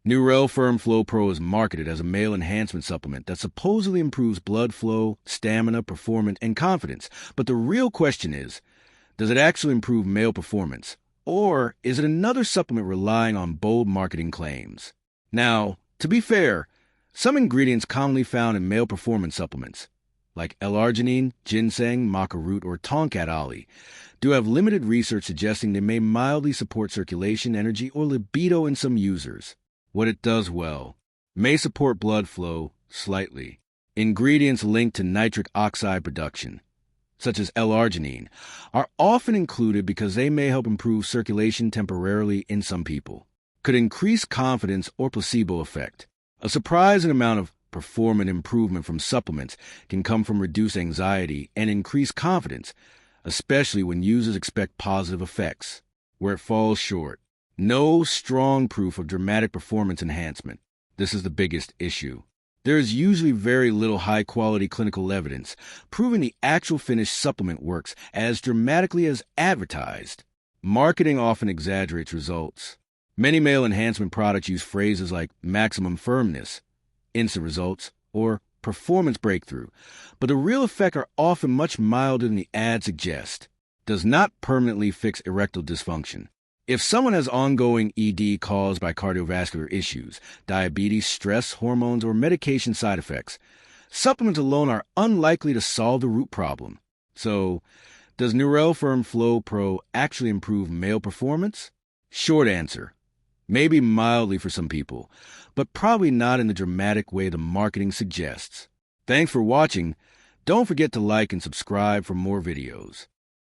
Nurelle Firm Flow Pro is marketed as a male enhancement supplement that supposedly improves blood flow, stamina, performance, and confidence. But the real question is, does it actually improve male performance? Or is it another supplement relying on bold marketing claims? Now, to be fair, some ingredients commonly found in male performance supplements, like L-arginine, ginseng, maca root, or tonkat ali, do have limited research suggesting they may mildly support circulation, energy, or libido in some users. What it does well may support blood flow slightly. Ingredients linked to nitric oxide production, such as L-arginine, are often included because they may help improve circulation temporarily in some people. Could increase confidence or placebo effect. A surprising amount of performance improvement from supplements can come from reduced anxiety and increased confidence, especially when users expect positive effects. Where it falls short. No strong proof of dramatic performance enhancement. This is the biggest issue. There is usually very little high-quality clinical evidence proving the actual finished supplement works as dramatically as advertised. Marketing often exaggerates results. Many male enhancement products use phrases like maximum firmness, instant results, or performance breakthrough, but the real effects are often much milder than the ad suggests. Does not permanently fix erectile dysfunction. If someone has ongoing ED caused by cardiovascular issues, diabetes, stress, hormones, or medication side effects, supplements alone are unlikely to solve the root problem. So, does Nurelle Firm Flow Pro actually improve male performance? Short answer. Maybe mildly for some people, but probably not in the dramatic way the marketing suggests. Thanks for watching. Don't forget to like and subscribe for more videos.